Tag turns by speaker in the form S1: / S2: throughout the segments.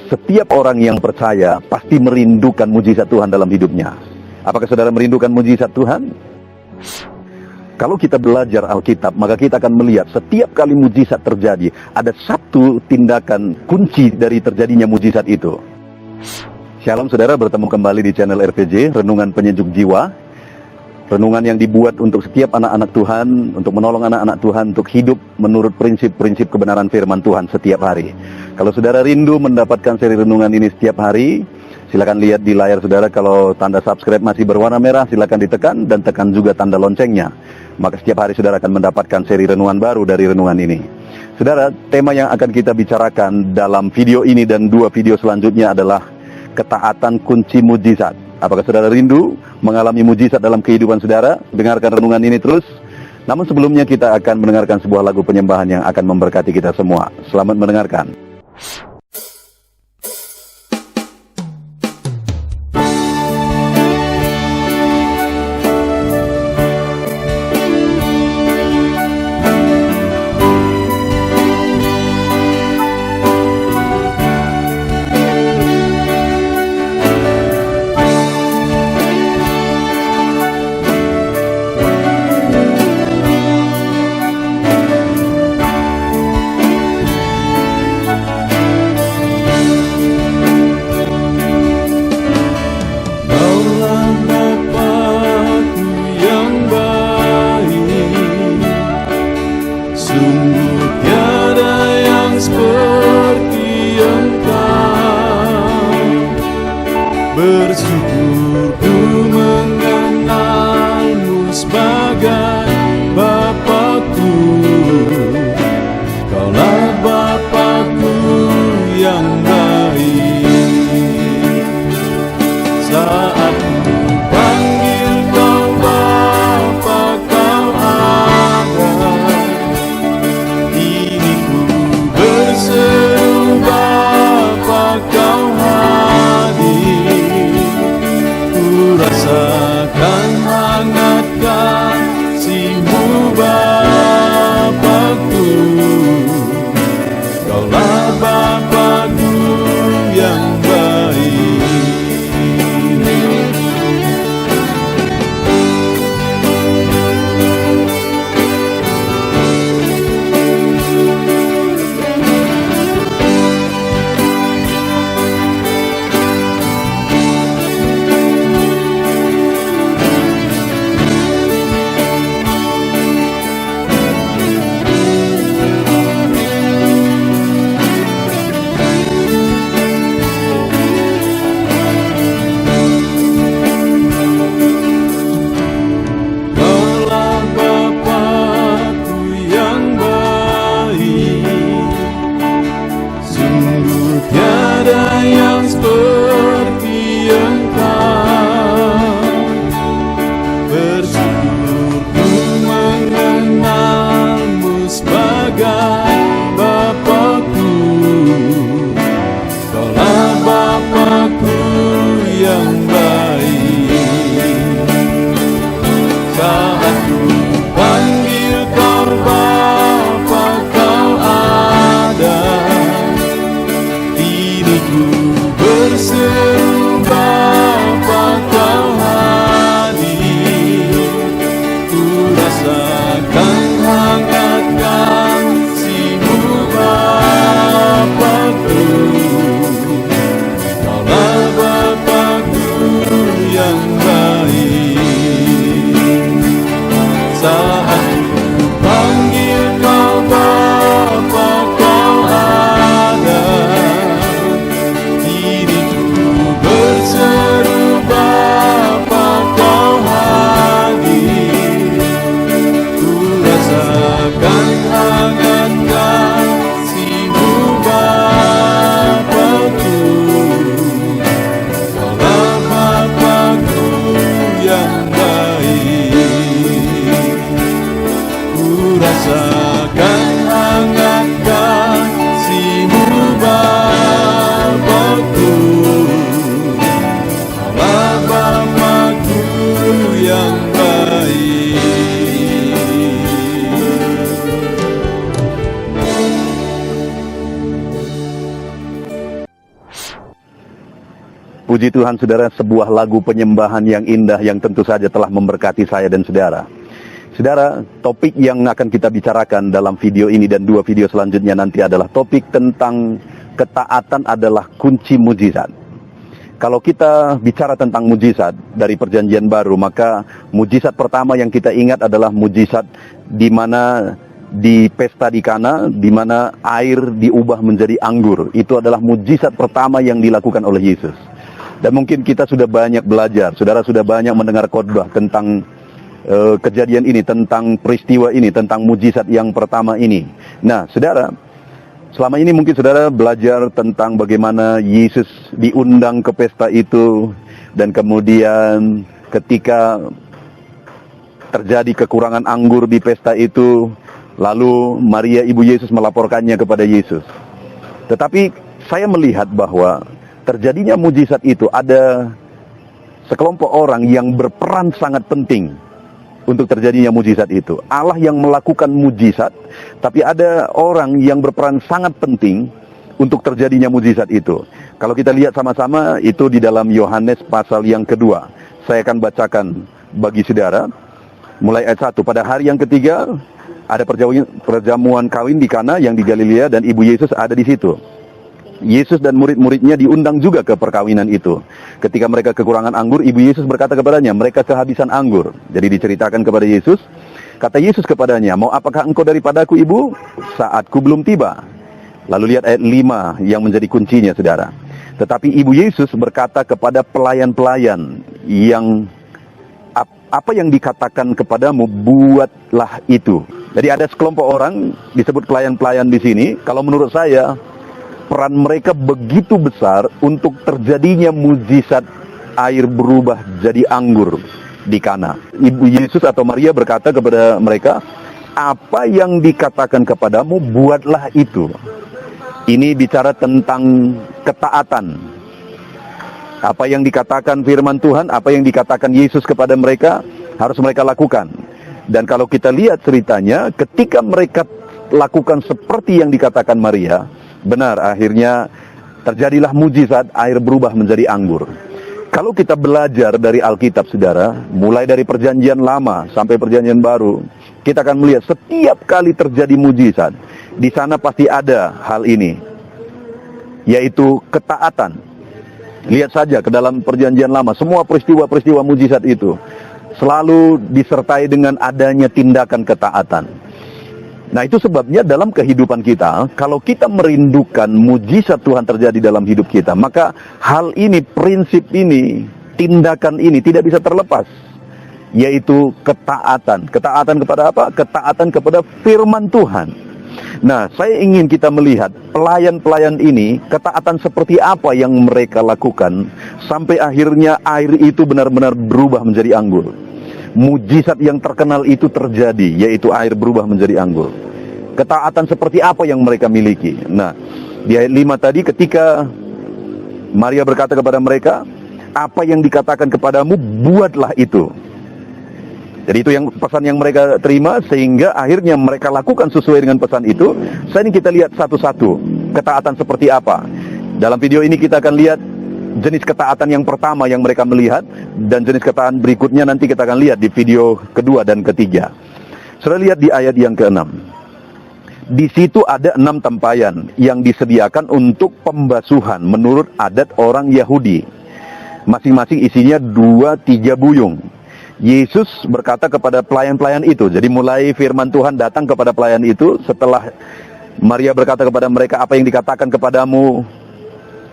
S1: Setiap orang yang percaya pasti merindukan mujizat Tuhan dalam hidupnya. Apakah saudara merindukan mujizat Tuhan? Kalau kita belajar Alkitab, maka kita akan melihat setiap kali mujizat terjadi, ada satu tindakan kunci dari terjadinya mujizat itu. Shalom saudara, bertemu kembali di channel RPG, Renungan Penyejuk Jiwa. Renungan yang dibuat untuk setiap anak-anak Tuhan, untuk menolong anak-anak Tuhan untuk hidup menurut prinsip-prinsip kebenaran firman Tuhan setiap hari. Kalau saudara rindu mendapatkan seri renungan ini setiap hari, silakan lihat di layar saudara. Kalau tanda subscribe masih berwarna merah, silakan ditekan dan tekan juga tanda loncengnya. Maka setiap hari saudara akan mendapatkan seri renungan baru dari renungan ini. Saudara, tema yang akan kita bicarakan dalam video ini dan dua video selanjutnya adalah ketaatan kunci mujizat. Apakah saudara rindu mengalami mujizat dalam kehidupan saudara? Dengarkan renungan ini terus. Namun sebelumnya kita akan mendengarkan sebuah lagu penyembahan yang akan memberkati kita semua. Selamat mendengarkan. Puji Tuhan saudara, sebuah lagu penyembahan yang indah yang tentu saja telah memberkati saya dan saudara. Saudara, topik yang akan kita bicarakan dalam video ini dan 2 video selanjutnya nanti adalah topik tentang ketaatan adalah kunci mujizat. Kalau kita bicara tentang mujizat dari perjanjian baru, maka mujizat pertama yang kita ingat adalah mujizat di mana di pesta di Kana, di mana air diubah menjadi anggur. Itu adalah mujizat pertama yang dilakukan oleh Yesus. Dan mungkin kita sudah banyak belajar, saudara sudah banyak mendengar khotbah tentang kejadian ini, tentang peristiwa ini, tentang mujizat yang pertama ini. Nah, saudara, selama ini mungkin saudara belajar tentang bagaimana Yesus diundang ke pesta itu, dan kemudian ketika terjadi kekurangan anggur di pesta itu, lalu Maria ibu Yesus melaporkannya kepada Yesus. Tetapi saya melihat bahwa terjadinya mujizat itu ada sekelompok orang yang berperan sangat penting untuk terjadinya mujizat itu. Allah yang melakukan mujizat, tapi ada orang yang berperan sangat penting untuk terjadinya mujizat itu. Kalau kita lihat sama-sama itu di dalam Yohanes pasal yang kedua. Saya akan bacakan bagi saudara mulai ayat 1. Pada hari yang ketiga ada perjamuan kawin di Kana yang di Galilea, dan ibu Yesus ada di situ. Yesus dan murid-muridnya diundang juga ke perkawinan itu. Ketika mereka kekurangan anggur, ibu Yesus berkata kepadanya, mereka kehabisan anggur. Jadi diceritakan kepada Yesus. Kata Yesus kepadanya, mau apakah engkau daripadaku, ibu? Saatku belum tiba. Lalu lihat ayat 5 yang menjadi kuncinya, saudara. Tetapi ibu Yesus berkata kepada pelayan-pelayan yang apa yang dikatakan kepadamu, buatlah itu. Jadi ada sekelompok orang disebut pelayan-pelayan di sini. Kalau menurut saya, peran mereka begitu besar untuk terjadinya mujizat air berubah jadi anggur di Kana. Ibu Yesus atau Maria berkata kepada mereka, apa yang dikatakan kepadamu, buatlah itu. Ini bicara tentang ketaatan. Apa yang dikatakan firman Tuhan, apa yang dikatakan Yesus kepada mereka, harus mereka lakukan. Dan kalau kita lihat ceritanya, ketika mereka lakukan seperti yang dikatakan Maria, benar, akhirnya terjadilah mujizat, air berubah menjadi anggur. Kalau kita belajar dari Alkitab, saudara, mulai dari perjanjian lama sampai perjanjian baru, kita akan melihat setiap kali terjadi mujizat, di sana pasti ada hal ini, yaitu ketaatan. Lihat saja ke dalam perjanjian lama, semua peristiwa-peristiwa mujizat itu selalu disertai dengan adanya tindakan ketaatan. Nah, itu sebabnya dalam kehidupan kita, kalau kita merindukan mujizat Tuhan terjadi dalam hidup kita, maka hal ini, prinsip ini, tindakan ini tidak bisa terlepas, yaitu ketaatan. Ketaatan kepada apa? Ketaatan kepada firman Tuhan. Nah, saya ingin kita melihat pelayan-pelayan ini, ketaatan seperti apa yang mereka lakukan, sampai akhirnya air itu benar-benar berubah menjadi anggur. Mujizat yang terkenal itu terjadi, yaitu air berubah menjadi anggur. Ketaatan seperti apa yang mereka miliki? Nah, di ayat 5 tadi ketika Maria berkata kepada mereka, apa yang dikatakan kepadamu, buatlah itu. Jadi itu yang pesan yang mereka terima, sehingga akhirnya mereka lakukan sesuai dengan pesan itu. Saya ingin kita lihat satu-satu ketaatan seperti apa. Dalam video ini kita akan lihat jenis ketaatan yang pertama yang mereka melihat, dan jenis ketaatan berikutnya nanti kita akan lihat di video kedua dan ketiga. Sudah lihat di ayat yang ke-6. Di situ ada 6 tempayan yang disediakan untuk pembasuhan menurut adat orang Yahudi. Masing-masing isinya 2-3 buyung. Yesus berkata kepada pelayan-pelayan itu. Jadi mulai firman Tuhan datang kepada pelayan itu setelah Maria berkata kepada mereka, apa yang dikatakan kepadamu,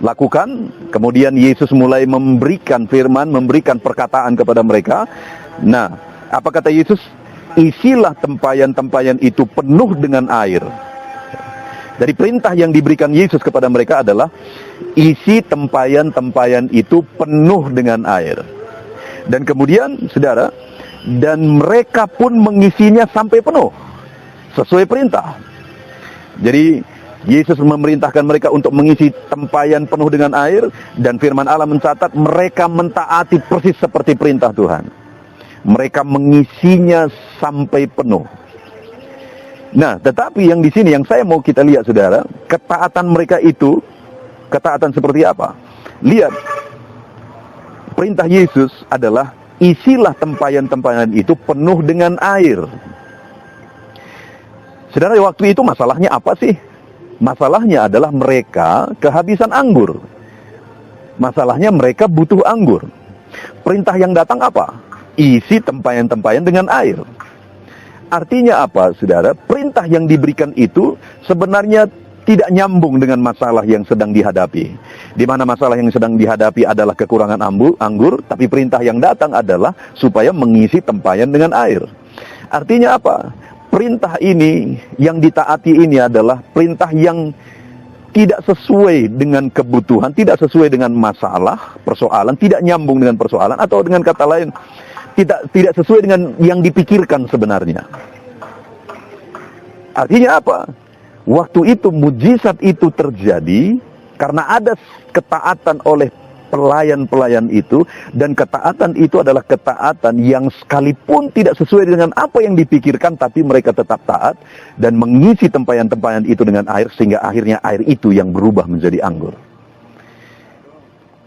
S1: lakukan. Kemudian Yesus mulai memberikan firman, memberikan perkataan kepada mereka. Nah, apa kata Yesus? Isilah tempayan-tempayan itu penuh dengan air. Dari perintah yang diberikan Yesus kepada mereka adalah isi tempayan-tempayan itu penuh dengan air. Dan kemudian, saudara, dan mereka pun mengisinya sampai penuh, sesuai perintah. Jadi, Yesus memerintahkan mereka untuk mengisi tempayan penuh dengan air, dan firman Allah mencatat mereka mentaati persis seperti perintah Tuhan. Mereka mengisinya sampai penuh. Nah, tetapi yang di sini yang saya mau kita lihat, saudara, ketaatan mereka itu, ketaatan seperti apa? Lihat, Perintah Yesus adalah isilah tempayan-tempayan itu penuh dengan air. Saudara, waktu itu masalahnya apa sih? Masalahnya adalah mereka kehabisan anggur. Masalahnya mereka butuh anggur. Perintah yang datang apa? Isi tempayan-tempayan dengan air. Artinya apa, saudara? Perintah yang diberikan itu sebenarnya tidak nyambung dengan masalah yang sedang dihadapi. Di mana masalah yang sedang dihadapi adalah kekurangan anggur, tapi perintah yang datang adalah supaya mengisi tempayan dengan air. Artinya apa? Perintah ini yang ditaati ini adalah perintah yang tidak sesuai dengan kebutuhan, tidak sesuai dengan masalah, persoalan, tidak nyambung dengan persoalan, atau dengan kata lain, tidak sesuai dengan yang dipikirkan sebenarnya. Artinya apa? Waktu itu mujizat itu terjadi karena ada ketaatan oleh pelayan-pelayan itu, dan ketaatan itu adalah ketaatan yang sekalipun tidak sesuai dengan apa yang dipikirkan, tapi mereka tetap taat dan mengisi tempayan-tempayan itu dengan air, sehingga akhirnya air itu yang berubah menjadi anggur.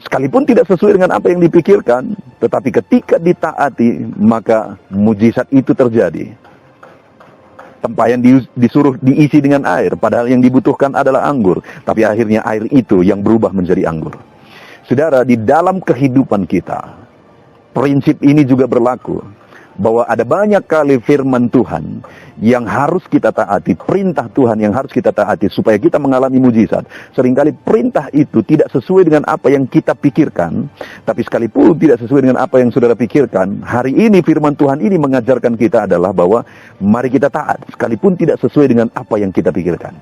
S1: Sekalipun tidak sesuai dengan apa yang dipikirkan, tetapi ketika ditaati, maka mujizat itu terjadi. Tempayan disuruh diisi dengan air, padahal yang dibutuhkan adalah anggur, tapi akhirnya air itu yang berubah menjadi anggur. Saudara, di dalam kehidupan kita, prinsip ini juga berlaku, bahwa ada banyak kali firman Tuhan yang harus kita taati, perintah Tuhan yang harus kita taati supaya kita mengalami mujizat. Seringkali perintah itu tidak sesuai dengan apa yang kita pikirkan, tapi sekalipun tidak sesuai dengan apa yang saudara pikirkan, hari ini firman Tuhan ini mengajarkan kita adalah bahwa mari kita taat, sekalipun tidak sesuai dengan apa yang kita pikirkan.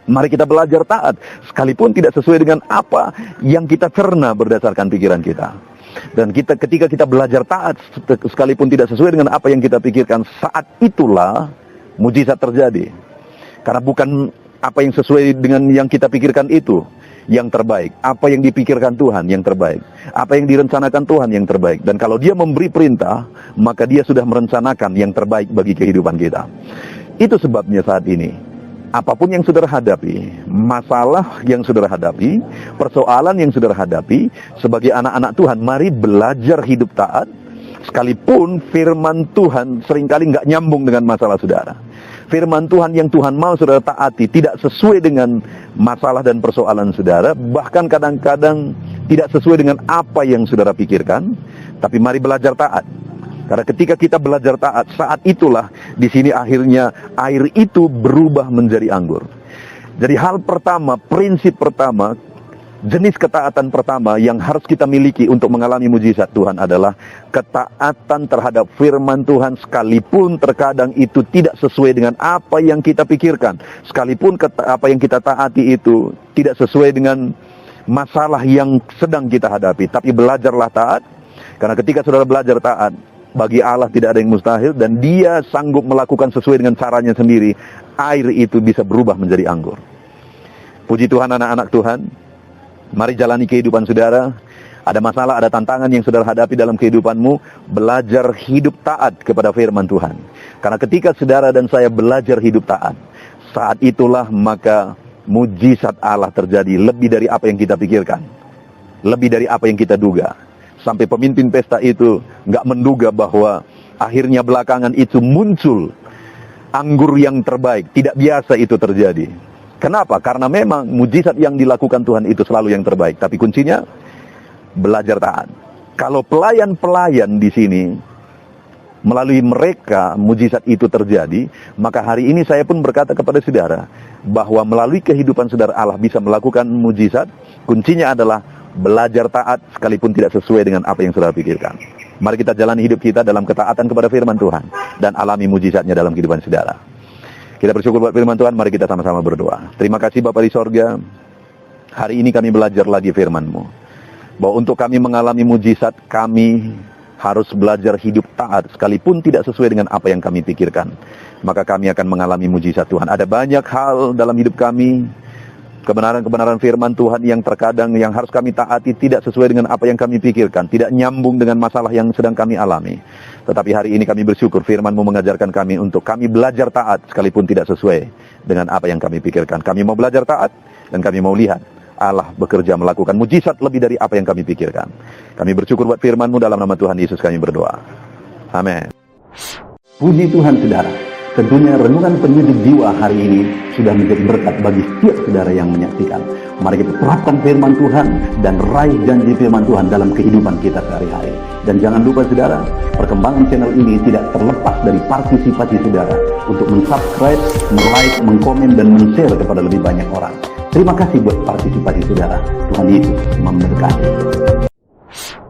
S1: Mari kita belajar taat, sekalipun tidak sesuai dengan apa yang kita cerna berdasarkan pikiran kita. Dan ketika kita belajar taat, sekalipun tidak sesuai dengan apa yang kita pikirkan, saat itulah mujizat terjadi. Karena bukan apa yang sesuai dengan yang kita pikirkan itu yang terbaik. Apa yang dipikirkan Tuhan yang terbaik. Apa yang direncanakan Tuhan yang terbaik. Dan kalau Dia memberi perintah, maka Dia sudah merencanakan yang terbaik bagi kehidupan kita. Itu sebabnya saat ini, apapun yang saudara hadapi, masalah yang saudara hadapi, persoalan yang saudara hadapi, sebagai anak-anak Tuhan, mari belajar hidup taat, sekalipun firman Tuhan seringkali nggak nyambung dengan masalah saudara. Firman Tuhan yang Tuhan mau saudara taati tidak sesuai dengan masalah dan persoalan saudara, bahkan kadang-kadang tidak sesuai dengan apa yang saudara pikirkan, tapi mari belajar taat. Karena ketika kita belajar taat, saat itulah di sini akhirnya air itu berubah menjadi anggur. Jadi hal pertama, prinsip pertama, jenis ketaatan pertama yang harus kita miliki untuk mengalami mujizat Tuhan adalah ketaatan terhadap firman Tuhan, sekalipun terkadang itu tidak sesuai dengan apa yang kita pikirkan. Sekalipun apa yang kita taati itu tidak sesuai dengan masalah yang sedang kita hadapi. Tapi belajarlah taat, karena ketika saudara belajar taat, bagi Allah tidak ada yang mustahil, dan Dia sanggup melakukan sesuai dengan caranya sendiri. Air itu bisa berubah menjadi anggur. Puji Tuhan, anak-anak Tuhan. Mari jalani kehidupan saudara. Ada masalah, ada tantangan yang saudara hadapi dalam kehidupanmu. Belajar hidup taat kepada firman Tuhan. Karena ketika saudara dan saya belajar hidup taat, saat itulah maka mujizat Allah terjadi lebih dari apa yang kita pikirkan. Lebih dari apa yang kita duga. Sampai pemimpin pesta itu nggak menduga bahwa akhirnya belakangan itu muncul anggur yang terbaik. Tidak biasa itu terjadi. Kenapa? Karena memang mujizat yang dilakukan Tuhan itu selalu yang terbaik. Tapi kuncinya belajar taat. Kalau pelayan-pelayan di sini, melalui mereka mujizat itu terjadi, maka hari ini saya pun berkata kepada saudara bahwa melalui kehidupan saudara Allah bisa melakukan mujizat. Kuncinya adalah belajar taat sekalipun tidak sesuai dengan apa yang saudara pikirkan. Mari kita jalani hidup kita dalam ketaatan kepada firman Tuhan dan alami mujizatnya dalam kehidupan saudara. Kita bersyukur buat firman Tuhan, mari kita sama-sama berdoa. Terima kasih Bapa di sorga, hari ini kami belajar lagi firman-Mu, bahwa untuk kami mengalami mujizat, kami harus belajar hidup taat sekalipun tidak sesuai dengan apa yang kami pikirkan. Maka kami akan mengalami mujizat Tuhan. Ada banyak hal dalam hidup kami, kebenaran-kebenaran firman Tuhan yang terkadang yang harus kami taati tidak sesuai dengan apa yang kami pikirkan, tidak nyambung dengan masalah yang sedang kami alami. Tetapi hari ini kami bersyukur firman-Mu mengajarkan kami untuk kami belajar taat sekalipun tidak sesuai dengan apa yang kami pikirkan. Kami mau belajar taat dan kami mau lihat Allah bekerja melakukan mujizat lebih dari apa yang kami pikirkan. Kami bersyukur buat firman-Mu, dalam nama Tuhan Yesus kami berdoa. Amin. Puji Tuhan saudara. Tentunya renungan penyejuk jiwa hari ini sudah menjadi berkat bagi setiap saudara yang menyaksikan. Mari kita terapkan firman Tuhan dan raih janji firman Tuhan dalam kehidupan kita sehari-hari. Dan jangan lupa saudara, perkembangan channel ini tidak terlepas dari partisipasi saudara untuk mensubscribe, like, mengkomen, dan men-share kepada lebih banyak orang. Terima kasih buat partisipasi saudara. Tuhan Yesus memberkati.